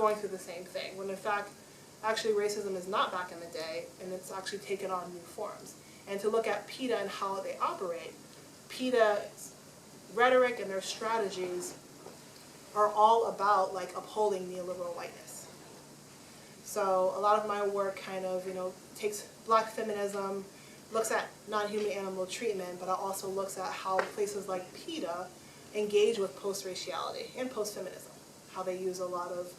going through the same thing, when in fact, actually racism is not back in the day, and it's actually taken on new forms. And to look at PETA and how they operate, PETA's rhetoric and their strategies are all about like upholding neoliberal whiteness. So a lot of my work kind of, takes Black feminism, looks at non-human animal treatment, but it also looks at how places like PETA engage with post-raciality and post-feminism, how they use a lot of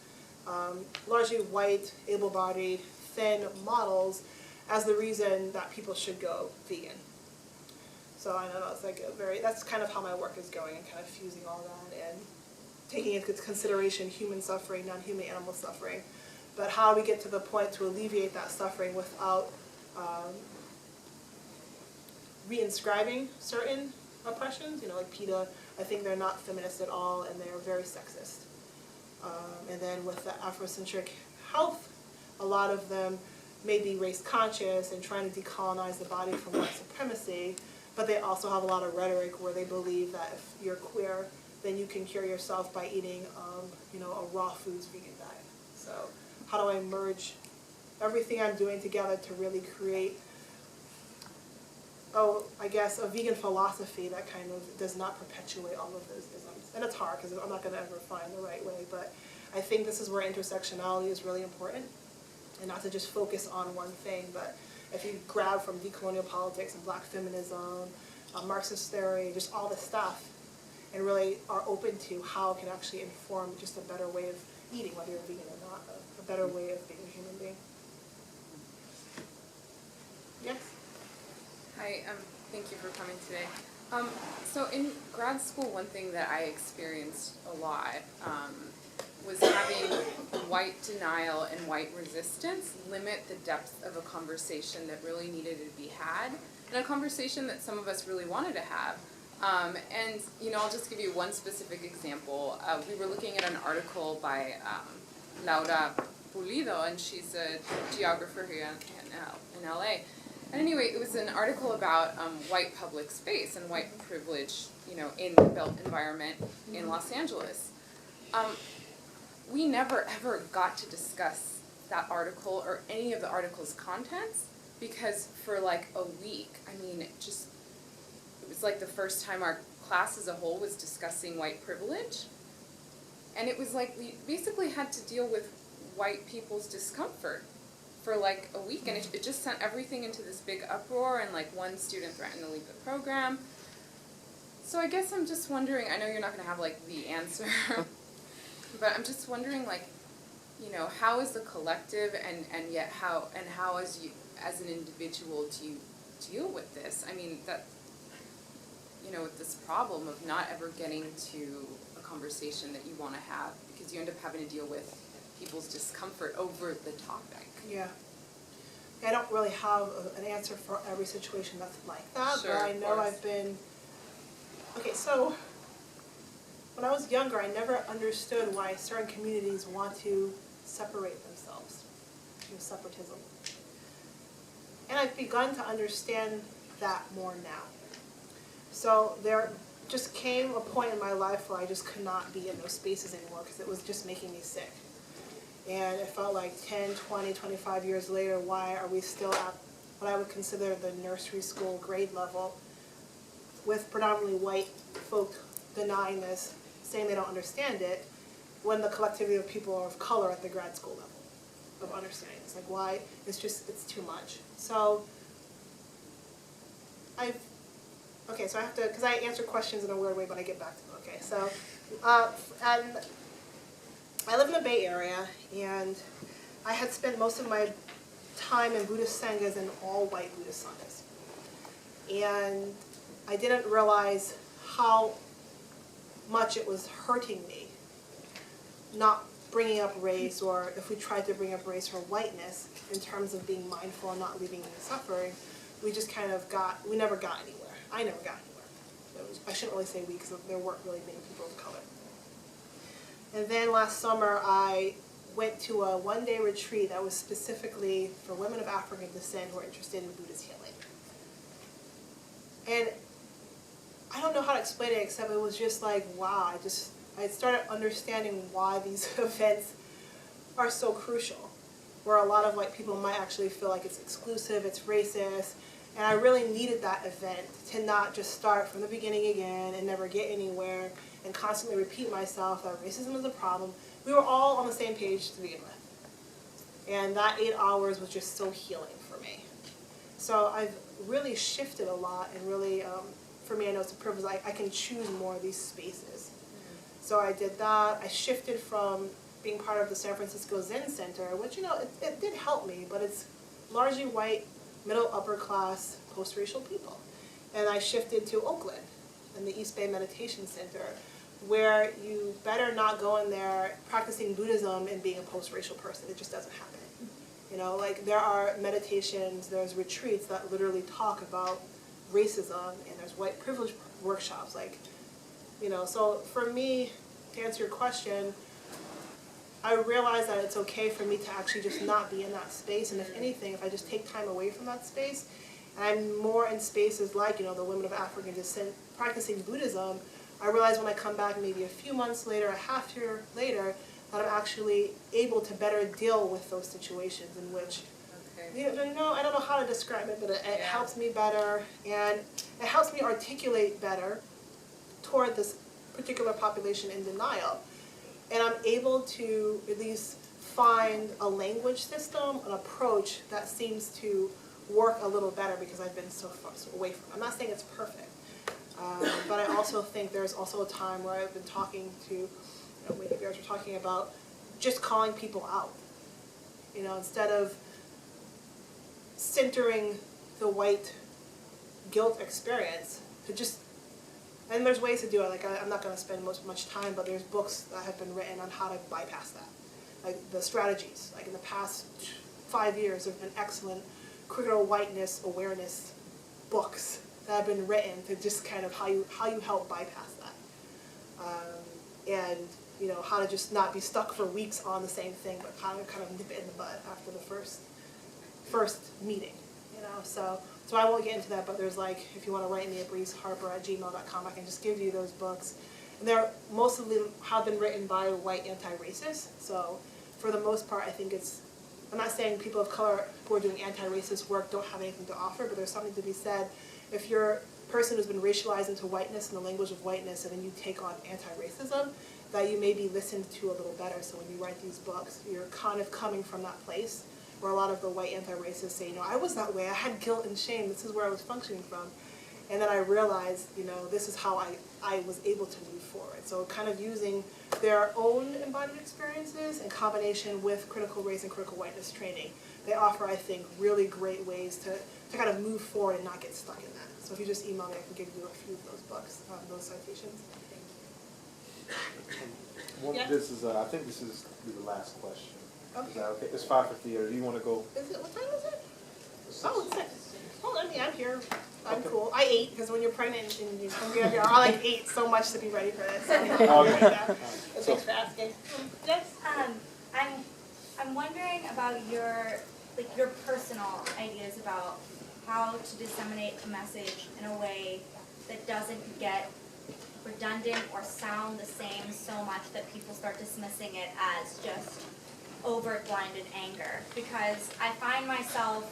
largely white, able-bodied, thin models as the reason that people should go vegan. So I know it's like that's kind of how my work is going, and kind of fusing all that and taking into consideration human suffering, non-human animal suffering, but how do we get to the point to alleviate that suffering without reinscribing certain oppressions? Like PETA, I think they're not feminist at all, and they are very sexist. And then with the Afrocentric health, a lot of them may be race conscious and trying to decolonize the body from white supremacy, but they also have a lot of rhetoric where they believe that if you're queer, then you can cure yourself by eating, a raw foods vegan diet. So how do I merge everything I'm doing together to really create, I guess, a vegan philosophy that kind of does not perpetuate all of those isms? And it's hard because I'm not going to ever find the right way, but I think this is where intersectionality is really important, and not to just focus on one thing, but if you grab from decolonial politics and Black feminism, Marxist theory, just all this stuff, and really are open to how it can actually inform just a better way of eating, whether you're vegan or not, a better way of being a human being. Yes? Hi, thank you for coming today. So in grad school, one thing that I experienced a lot was having white denial and white resistance limit the depth of a conversation that really needed to be had, and a conversation that some of us really wanted to have. And I'll just give you one specific example. We were looking at an article by Laura Pulido, and she's a geographer here in LA. And anyway, it was an article about white public space and white privilege, in the built environment in Los Angeles. We never ever got to discuss that article or any of the article's contents, because for like a week, it was like the first time our class as a whole was discussing white privilege. And it was like we basically had to deal with white people's discomfort for like a week, and it just sent everything into this big uproar, and like one student threatened to leave the program. So I guess I'm just wondering, I know you're not going to have like the answer, but I'm just wondering, like, how is the collective and yet how as you as an individual do you deal with this? That with this problem of not ever getting to a conversation that you want to have, because you end up having to deal with people's discomfort over the topic. Yeah. I don't really have an answer for every situation that's like that, Sure, but I know I've been... Okay, so when I was younger, I never understood why certain communities want to separate themselves, separatism. And I've begun to understand that more now. So there just came a point in my life where I just could not be in those spaces anymore because it was just making me sick. And it felt like 10, 20, 25 years later, why are we still at what I would consider the nursery school grade level with predominantly white folk denying this, saying they don't understand it, when the collectivity of people are of color at the grad school level of understanding. It's like, why? It's too much. So so I have to, because I answer questions in a weird way, but I get back to them. Okay, so, and I live in the Bay Area, and I had spent most of my time in Buddhist sanghas and all white Buddhist sanghas. And I didn't realize how much it was hurting me not bringing up race, or if we tried to bring up race or whiteness in terms of being mindful and not leaving any suffering, we just kind of we never got anywhere. I never got anywhere. I shouldn't really say we, because there weren't really many people of color. And then last summer, I went to a one-day retreat that was specifically for women of African descent who are interested in Buddhist healing. And I don't know how to explain it, except it was just like, wow, I started understanding why these events are so crucial, where a lot of white people might actually feel like it's exclusive, it's racist, and I really needed that event to not just start from the beginning again and never get anywhere and constantly repeat myself that racism is a problem. We were all on the same page to begin with. And that 8 hours was just so healing for me. So I've really shifted a lot, and really, for me, I know it's a privilege. I can choose more of these spaces. So I did that. I shifted from being part of the San Francisco Zen Center, which, you know, it did help me, but it's largely white, middle, upper class, post-racial people. And I shifted to Oakland and the East Bay Meditation Center, where you better not go in there practicing Buddhism and being a post-racial person. It just doesn't happen. You know, like, there are meditations, there's retreats that literally talk about racism, and there's white privilege workshops, like, you know. So for me, to answer your question, I realize that it's okay for me to actually just not be in that space, and if anything, if I just take time away from that space, and I'm more in spaces like, you know, the women of African descent practicing Buddhism, I realize when I come back maybe a few months later, a half year later, that I'm actually able to better deal with those situations in which, you know, I don't know how to describe it, but it helps me better, and it helps me articulate better toward this particular population in denial. And I'm able to at least find a language system, an approach that seems to work a little better because I've been so far away from it. I'm not saying it's perfect, but I also think there's also a time where I've been talking to, you know, many of you guys were talking about just calling people out. You know, instead of centering the white guilt experience, to just, and there's ways to do it. Like, I'm not going to spend much time, but there's books that have been written on how to bypass that. Like, the strategies. Like, in the past 5 years, there have been excellent critical whiteness awareness books that have been written to just kind of how you help bypass that. And, you know, how to just not be stuck for weeks on the same thing, but how to kind of nip it in the bud after the first meeting, you know. So I won't get into that, but there's, like, if you want to write me at breezeharper@gmail.com, I can just give you those books. And they're, most of them have been written by white anti-racists. So for the most part, I think it's, I'm not saying people of color who are doing anti-racist work don't have anything to offer, but there's something to be said. If you're a person who's been racialized into whiteness and the language of whiteness, and then you take on anti-racism, that you may be listened to a little better. So when you write these books, you're kind of coming from that place where a lot of the white anti-racists say, you know, I was that way, I had guilt and shame, this is where I was functioning from. And then I realized, you know, this is how I was able to move forward. So kind of using their own embodied experiences in combination with critical race and critical whiteness training, they offer, I think, really great ways to kind of move forward and not get stuck in that. So if you just email me, I can give you a few of those books, those citations. Well, Yeah. This is, I think this is the last question. Okay. Is that okay? It's 5:50. Or do you want to go? Is it, what time is it? Oh, it's 6. Well, I mean, I'm here. I'm Okay. cool. I ate, because when you're pregnant and you're hungry, I like ate so much to be ready for this. So, Okay. yeah. So- Thanks for asking. Yes? I'm wondering about your personal ideas about how to disseminate a message in a way that doesn't get redundant or sound the same so much that people start dismissing it as just overt blinded anger. Because I find myself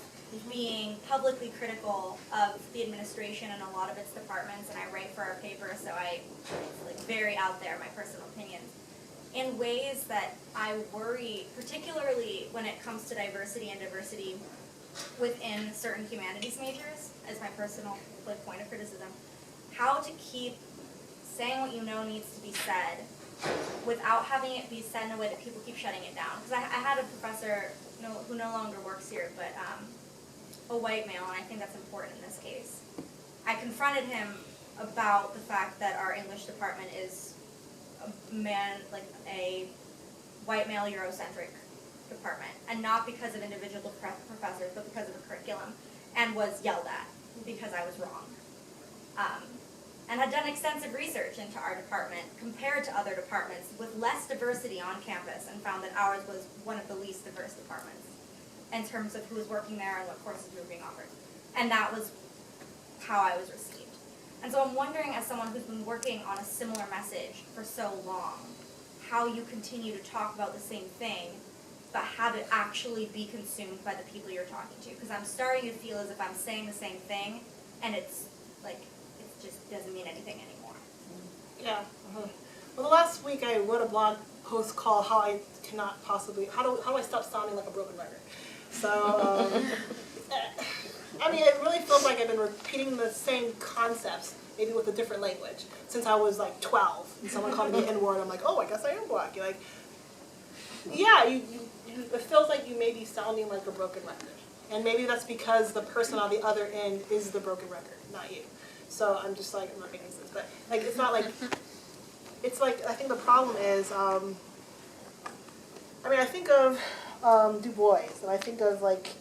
being publicly critical of the administration and a lot of its departments, and I write for our paper, so it's like very out there, my personal opinions, in ways that I worry, particularly when it comes to diversity within certain humanities majors, as my personal point of criticism, how to keep saying what you know needs to be said without having it be said in a way that people keep shutting it down. Because I had a professor who no longer works here, but a white male, and I think that's important in this case. I confronted him about the fact that our English department is a white male Eurocentric department, and not because of individual professors, but because of a curriculum, and was yelled at because I was wrong. And had done extensive research into our department compared to other departments with less diversity on campus, and found that ours was one of the least diverse departments in terms of who was working there and what courses were being offered. And that was how I was received. And so I'm wondering, as someone who's been working on a similar message for so long, how you continue to talk about the same thing but have it actually be consumed by the people you're talking to. Because I'm starting to feel as if I'm saying the same thing, and it's like, it just doesn't mean anything anymore. Yeah. Well, the last week I wrote a blog post called "How I Cannot Possibly How Do I Stop Sounding Like a Broken Record." So, I mean, it really feels like I've been repeating the same concepts, maybe with a different language, since I was like 12. And someone called me the N-word. I'm like, oh, I guess I am black. You're like, yeah, it feels like you may be sounding like a broken record, and maybe that's because the person on the other end is the broken record, not you. So I'm just like, I'm not making sense, but like it's not like. It's like, I think the problem is, I mean, I think of Du Bois, and I think of, like,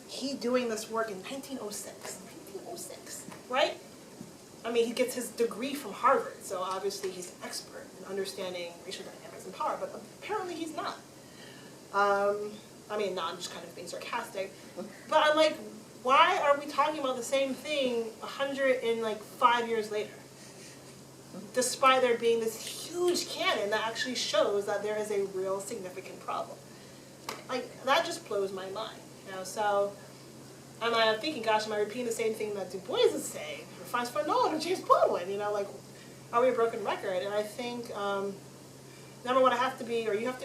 he doing this work in 1906, right? I mean, he gets his degree from Harvard, so obviously he's an expert in understanding racial dynamics and power, but apparently he's not. I mean, no, I'm just kind of being sarcastic, but I'm like, why are we talking about the same thing 105 years later? Despite there being this huge canon that actually shows that there is a real significant problem. Like, that just blows my mind, you know, so I'm thinking, gosh, am I repeating the same thing that Du Bois is saying, or Franz Fanon, or James Baldwin, you know, like, are we a broken record? And I think, number one, you have to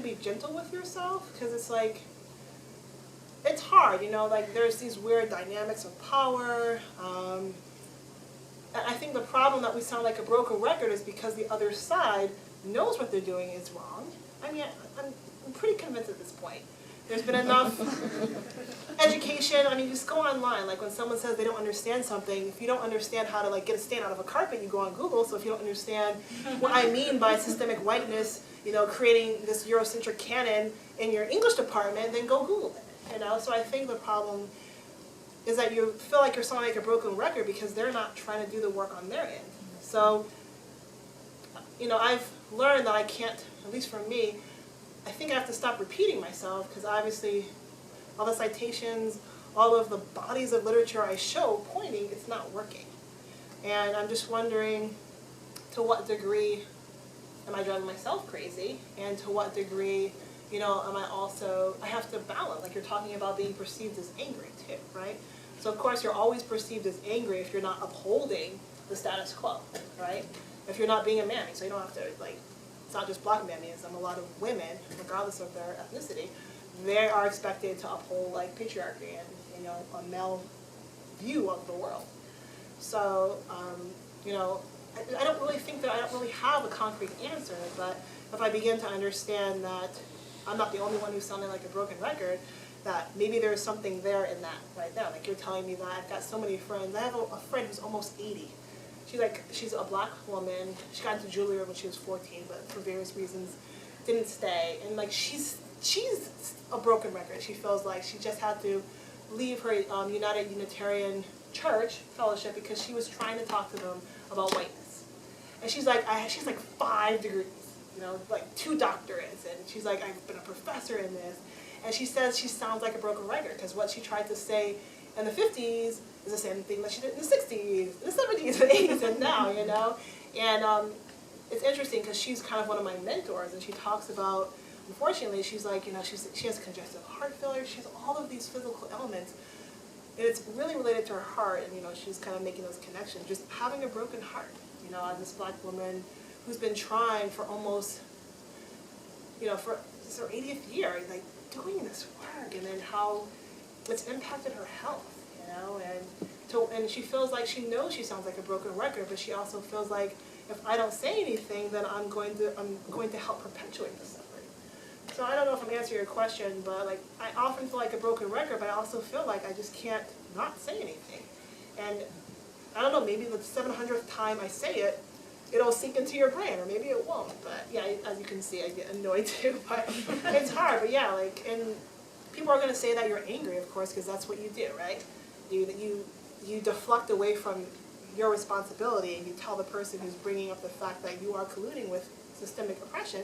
be gentle with yourself, because it's like, it's hard, you know, like, there's these weird dynamics of power. I think the problem that we sound like a broken record is because the other side knows what they're doing is wrong. I mean, I'm pretty convinced at this point. There's been enough education. I mean, just go online. Like when someone says they don't understand something, if you don't understand how to like get a stain out of a carpet, you go on Google. So if you don't understand what I mean by systemic whiteness, you know, creating this Eurocentric canon in your English department, then go Google it. You know, so I think the problem is that you feel like you're sounding like a broken record because they're not trying to do the work on their end. So, you know, I've learned that I can't, at least for me, I think I have to stop repeating myself because obviously all the citations, all of the bodies of literature I show pointing, it's not working. And I'm just wondering to what degree am I driving myself crazy, and to what degree, you know, I have to balance, like you're talking about being perceived as angry too, right? So of course you're always perceived as angry if you're not upholding the status quo, right? If you're not being a mammy, so you don't have to, like, it's not just black mammies, a lot of women, regardless of their ethnicity, they are expected to uphold like patriarchy and, you know, a male view of the world. So, you know, I don't really think that I don't really have a concrete answer, but if I begin to understand that I'm not the only one who's sounding like a broken record, that maybe there's something there in that right now. Like you're telling me that I've got so many friends. I have a friend who's almost 80. She's a black woman. She got into jewelry when she was 14, but for various reasons didn't stay. And like she's a broken record. She feels like she just had to leave her United Unitarian Church fellowship because she was trying to talk to them about whiteness. And she's like 5 degrees, you know, like 2 doctorates, and she's like, I've been a professor in this. And she says she sounds like a broken record because what she tried to say in the 50s is the same thing that she did in the 60s, the 70s, and 80s, and now, you know? And it's interesting because she's kind of one of my mentors, and she talks about, unfortunately, she's like, you know, she has congestive heart failure, she has all of these physical ailments, and it's really related to her heart, and, you know, she's kind of making those connections, just having a broken heart, you know, as this black woman who's been trying for almost, you know, for her 80th year, like, doing this work, and then how it's impacted her health, you know, and she feels like she knows she sounds like a broken record, but she also feels like if I don't say anything, then I'm going to help perpetuate the suffering. So I don't know if I'm answering your question, but like I often feel like a broken record, but I also feel like I just can't not say anything. And I don't know, maybe the 700th time I say it, it'll sink into your brain, or maybe it won't. But yeah, as you can see, I get annoyed too. But it's hard. But yeah, like, and people are gonna say that you're angry, of course, because that's what you do, right? You deflect away from your responsibility, and you tell the person who's bringing up the fact that you are colluding with systemic oppression,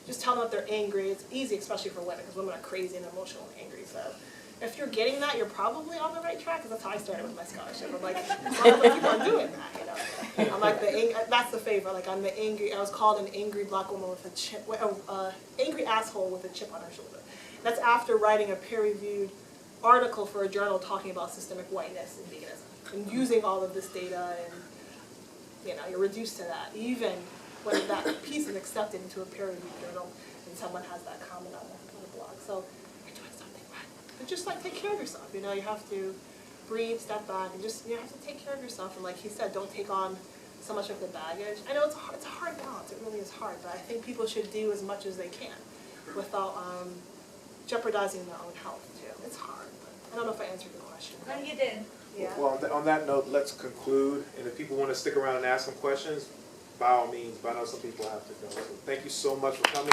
just tell them that they're angry. It's easy, especially for women, because women are crazy and emotional and angry. So if you're getting that, you're probably on the right track, because that's how I started with my scholarship. I'm like, a lot of people are doing that, you know. I'm like that's the favorite. Like I'm the angry. I was called an angry black woman with a chip, angry asshole with a chip on her shoulder. That's after writing a peer-reviewed article for a journal talking about systemic whiteness and veganism, and using all of this data, and you're reduced to that, even when that piece is accepted into a peer-reviewed journal and someone has that comment on the blog. So you're doing something right. But just take care of yourself. You have to breathe, step back, and just you have to take care of yourself. And like he said, don't take on so much of the baggage. I know it's a hard balance. It really is hard. But I think people should do as much as they can without jeopardizing their own health too. It's hard. But I don't know if I answered the question. No, you did. Yeah. Well, on that note, let's conclude. And if people want to stick around and ask some questions, by all means. But I know some people have to go. So thank you so much for coming.